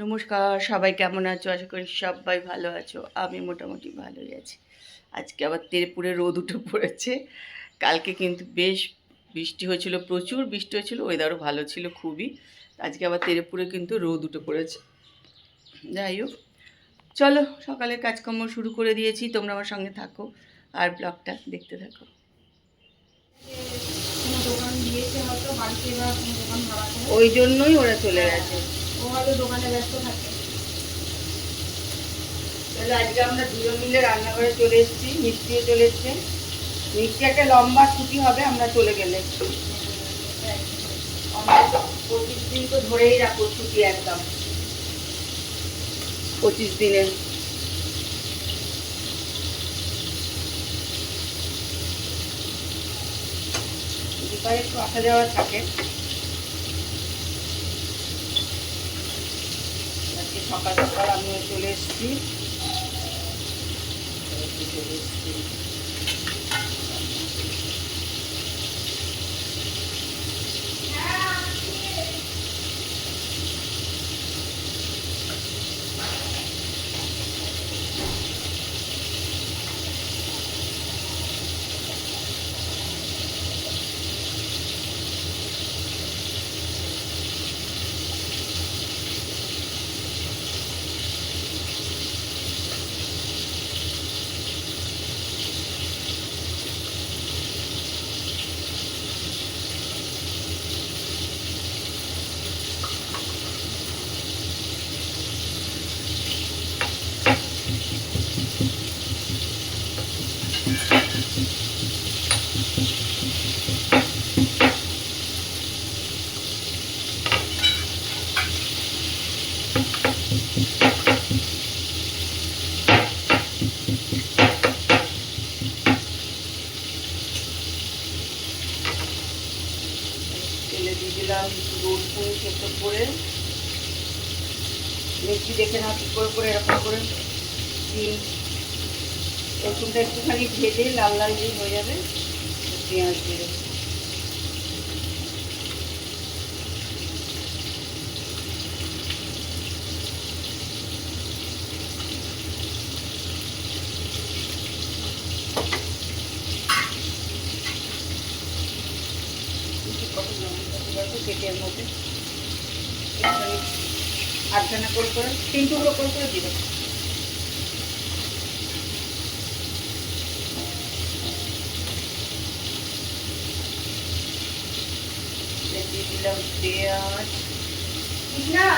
নমস্কার, সবাই কেমন আছো? আশা করি সবাই ভালো আছো। আমি মোটামুটি ভালোই আছি। আজকে আবার তেড়েপুড়ে রোদ উঠে পড়েছে। কালকে কিন্তু বেশ বৃষ্টি হয়েছিল, প্রচুর বৃষ্টি হয়েছিল, ওয়েদারও ভালো ছিল খুবই। আজকে আবার তেড়েপুড়ে কিন্তু রোদ উঠে পড়েছে। যাই হোক, চলো সকালের কাজকর্ম শুরু করে দিয়েছি, তোমরা আমার সঙ্গে থাকো আর ব্লগটা দেখতে থাকো। ওই জন্যই ওরা চলে গেছে, ও হয়তো দোকানে ব্যস্ত থাকে। তাহলে আজকে আমরা দুজন মিলে রান্নাঘরে চলে এসেছি, মিষ্টিও চলে এসছে। মিষ্টি একটা লম্বা ছুটি হবে আমরা চলে গেলে। আমরা তো 25 দিন তো ধরেই রাখো ছুটি, একদম 25 দিনের। দীপায় একটু আসা যাওয়া থাকে। আজকে সকাল সকাল আমিও চলে এসেছি। তেলে দিয়ে দিলাম রসুন সেদ্ধ করে। মিষ্টি দেখে না কি করে করে এরকম করে দিন। রসুনটা একটুখানি ভেজে লাল লাল দিয়ে হয়ে যাবে, পেঁয়াজ দিয়ে দেবো। পেটের মধ্যে একটুখানি আটখানা করে করে 3 টুকরো করে করে দিবে। দিয়ে দিলাম পেঁয়াজ। না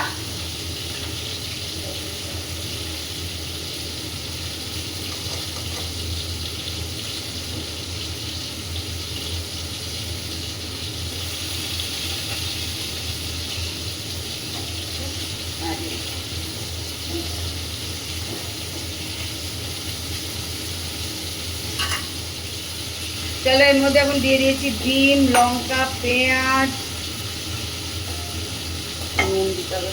চলো, এর মধ্যে এখন দিয়ে দিয়েছি ডিম, লঙ্কা, পেঁয়াজ, নুন দিতে হবে।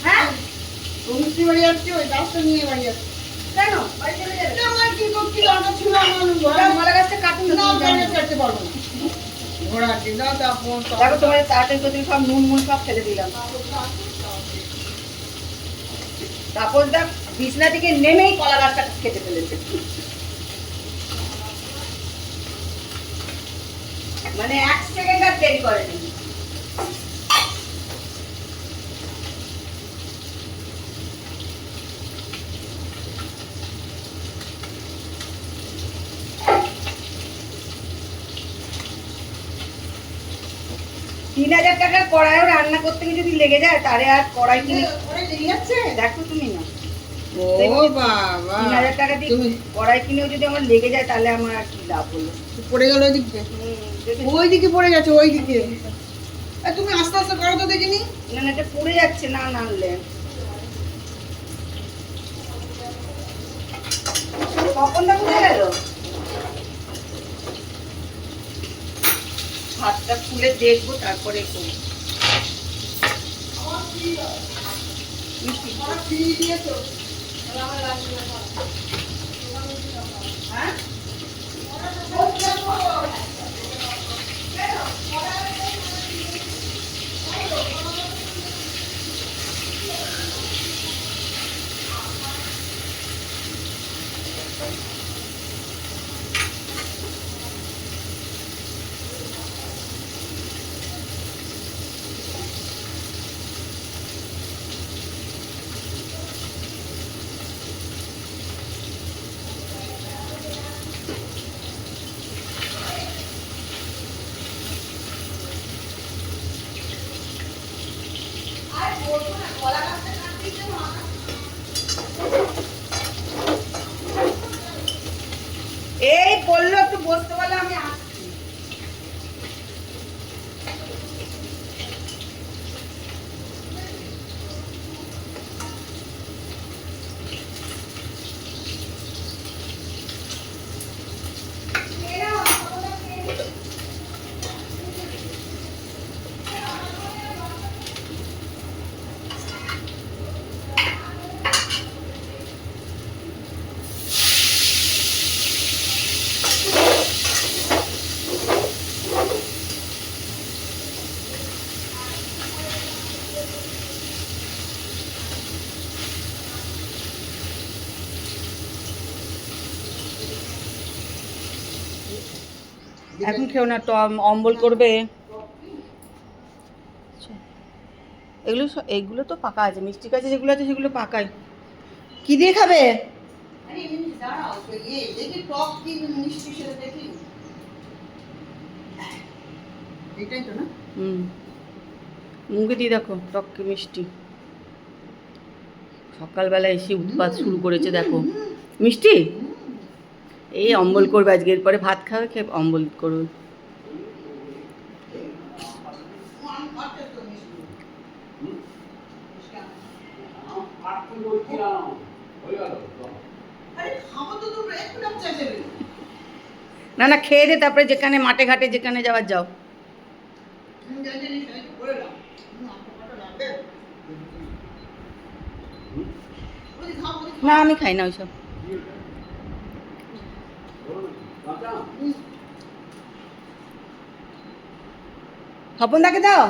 হ্যাঁ, মিষ্টি বাড়ি যাচ্ছে, ওই গাছটা নিয়ে বাড়ি যাচ্ছে। কেন বাড়ি চলে যাবে? আমার কি করতে দরকার ছিল? কলা গাছটা কাটুন না, কাটতে পারবো না। ঘোড়ার দিন দাও, তারপর দেখো তোমার তাড়াতাড়ি করে সব নুন মুন সব ফেলে দিলাম। তারপর দেখ বিছনা থেকে নেমেই কলা গাছটা খেতে ফেলেছে। মানে 1 সেকেন্ড আর দেরি করেনি। $3000 কড়াইও রান্না করতে গিয়ে যদি লেগে যায়, তারে আর কড়াই কিনে লেগে যাচ্ছে। দেখো তুমি না, ও বাবা, 3000 টাকা দিয়ে কড়াই কিনেও যদি আমার লেগে যায়, তাহলে আমার আর কি লাভ হলো? পড়ে গেল ওই দিকে, ওই দিকে পড়ে গেছে, ওই দিকে। তুমি আস্তে আস্তে করো তো, দেখিনি। না না, এটা পড়ে যাচ্ছে না নাড়লে। কখন বুঝে গেল? ভাতটা খুলে দেখবো, তারপরে করবো। হ্যাঁ এই বললো একটু বসতে বলে, আমি আসছি। এখন খেও না, তো অম্বল করবে। এইগুলো তো পাকা আছে, মিষ্টি কাছে যেগুলো আছে সেগুলো পাকাই। কি দিয়ে খাবে? মুখে দিয়ে দেখো, টক কি মিষ্টি। সকালবেলা এসে উৎপাত শুরু করেছে দেখো। মিষ্টি এই অম্বল করবে আজকে, এরপরে ভাত খাবে, খেয়ে অম্বল করবে। না না, খেয়ে দে, তারপরে যেখানে মাঠে ঘাটে যেখানে যাওয়ার যাও। না আমি খাই না ওইসব। স্বপনদাকে দাও।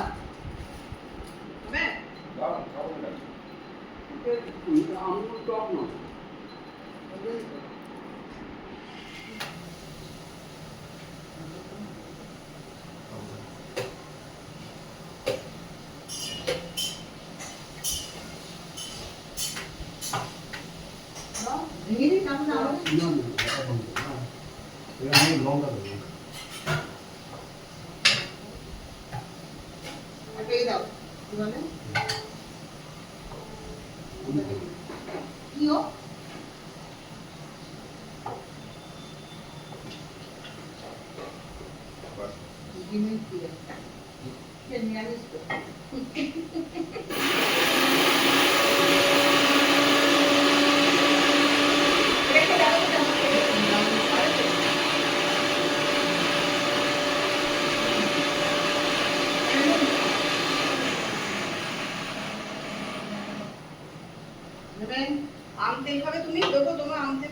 আনতে হবে তুমি, দেবো তোমার আনতে।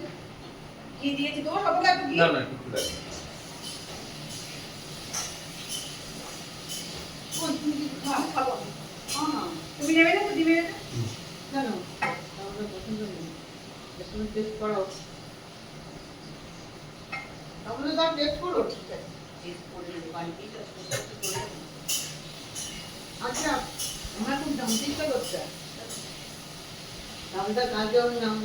কি দিয়েছি তোমার সব একটু কি? না না কিছু দেখ। কোন তুমি কি খাও? খাবো না। হ্যাঁ তুমি নেবে না তো দিবে না কেন? আমাদের পছন্দ নেই, তুমি টেস্ট করো। তাহলে তো টেস্ট করো, ঠিক আছে টেস্ট করে নেবো, বাড়িতেই তো করে। আচ্ছা আমার খুব জানতে ইচ্ছা করছে, দামটা কাজও নাম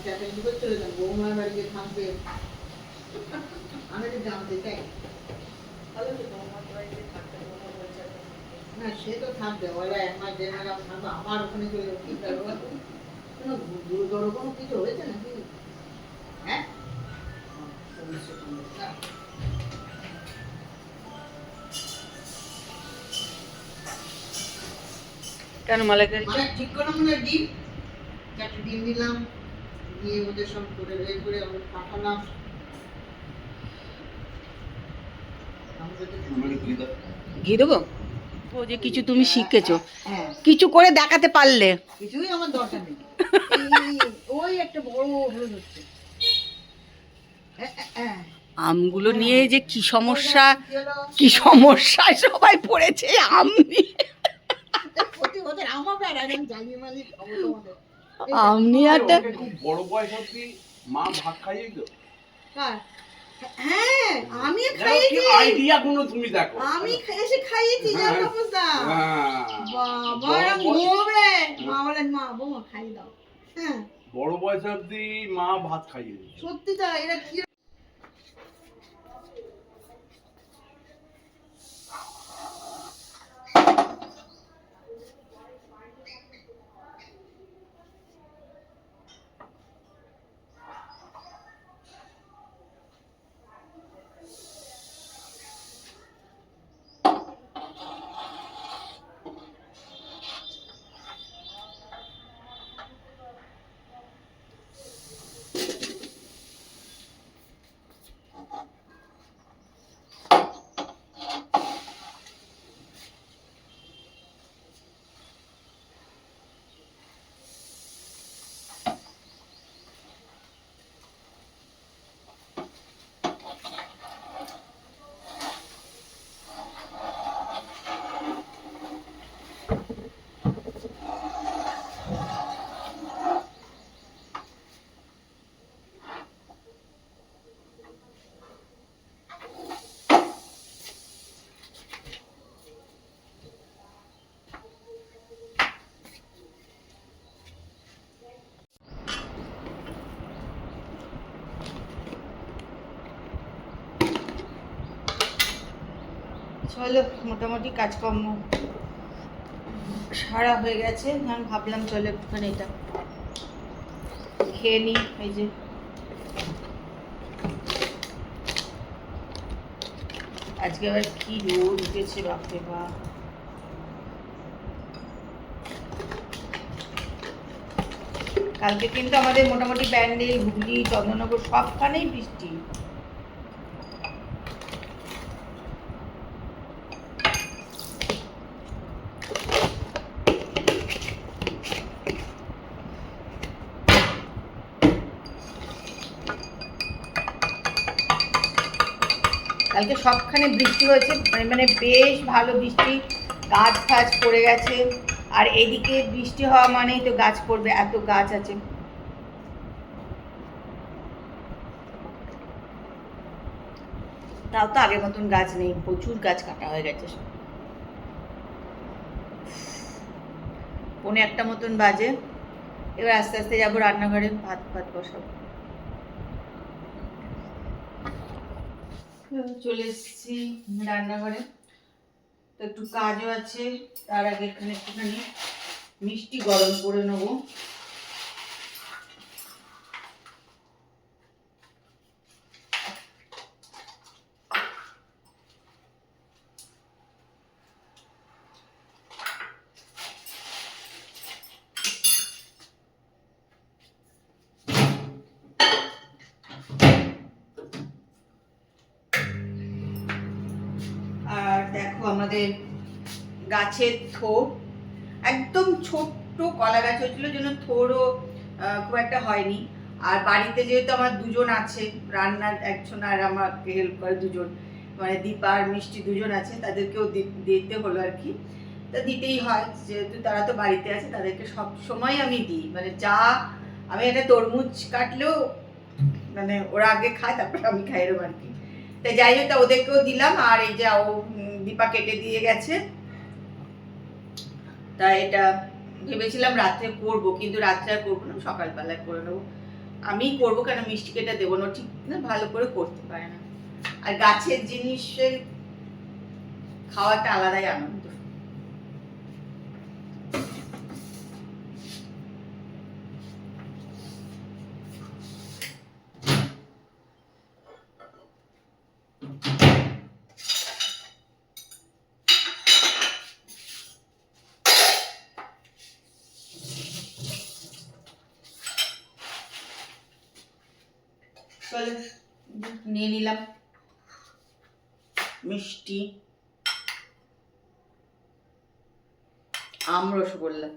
চ্যাটার্জি করতে বৌমার বাড়িতে থাকবে, আমি তো জানতে চাই। তাহলে তো বৌমার বাড়িতে থাকতে না, সে তো থাকবে, ওরা 1 মাস 1.5 মাস থাকবে, আমার ওখানে চলে যাবো, কি করবো? কোনো গুরুতর কোনো কিছু হয়েছে নাকি? হ্যাঁ কেন মালাইকারি ঠিক করে মনে ডিম, 4টে ডিম দিলাম, দিয়ে ওদের সব করে বের করে আমি পাঠালাম। ঘি দেবো? ও যে কিছু তুমি শিখেছো, হ্যাঁ, কিছু করে দেখাতে পারলে। কিছুই আমার দরকার নেই। ওই একটা বড় হলুদ হচ্ছে। আমগুলো নিয়ে যে কি সমস্যা, কি সমস্যায় সবাই পড়েছে আম নিয়ে। প্রতি বছর আম হবে আর আমি জালি মালি খাবো তোমাদের। আম নিয়ে একটা খুব বড় বয়স অব্দি মা ভাত খাইয়ে তো। কার? হ্যাঁ, আমি দেখো কি খাইয়েছি। আইডিয়া গুলো তুমি দেখো। আমি এসে খাইয়েছি হ্যাঁ, জানো বুঝদা। হ্যাঁ। বাবা এরম ঘুমোবে। মা বলেন মা বৌমা খাইয়ে দাও। হ্যাঁ, বড় বয়স অব্দি মা ভাত খাইয়ে দিত। সত্যি তাই। এরা কি চলো মোটামুটি কাজকর্ম সারা হয়ে গেছে। আমি ভাবলাম চলো একটুখানি এটা খেয়ে নিই। এই যে আজকে আবার কি রোদ উঠেছে বাপরে বাপ। কালকে কিন্তু আমাদের মোটামুটি ব্যান্ডেল, হুগলি, চন্দননগর সবখানেই বৃষ্টি। কালকে সবখানে বৃষ্টি হয়েছে, মানে বেশ ভালো বৃষ্টি, গাছ ফাছ পড়ে গেছে। আর এদিকে বৃষ্টি হওয়া মানেই তো গাছ পড়বে, এত গাছ আছে। তাও তো আগের মতন গাছ নেই, প্রচুর গাছ কাটা হয়ে গেছে। 1:45 মতন বাজে। এবার আস্তে আস্তে যাবো রান্নাঘরে, ভাত ভাত বসাবো। চলে এসেছি রান্নাঘরে, তো একটু কাজও আছে। তার আগে এখানে একটুখানি মিষ্টি গরম করে নেবো। আর দেখো আমাদের গাছের থোর, একদম ছোট্ট কলা গাছ হয়েছিল, জন্য থোরও খুব একটা হয়নি। আর বাড়িতে যেহেতু আমার দুজন আছে, রান্নার একজন আর আমাকে হেল্প করে দুজন, মানে দীপা আর মিষ্টি দুজন আছে, তাদেরকেও দিতে হলো আর কি। তা দিতেই হয়, যেহেতু তারা তো বাড়িতে আছে, তাদেরকে সব সময় আমি দিই। মানে যা, আমি একটা তরমুজ কাটলেও মানে ওরা আগে খায়, তারপরে আমি খাই এরকম আর কি। তাই যাই হোক, ওদেরকেও দিলাম। আর এই যে দীপা কেটে দিয়ে গেছে, তাই এটা ভেবেছিলাম রাত্রে করবো, কিন্তু রাত্রে আর করবো না, সকালবেলায় করে নেবো। আমিই করবো, কেন মিষ্টি কেটে দেবো না, ঠিক না, ভালো করে করতে পারে না। আর গাছের জিনিসের খাওয়াটা আলাদাই আনন্দ। চলো নিয়ে নিলাম। মিষ্টি, আম রসগোল্লা।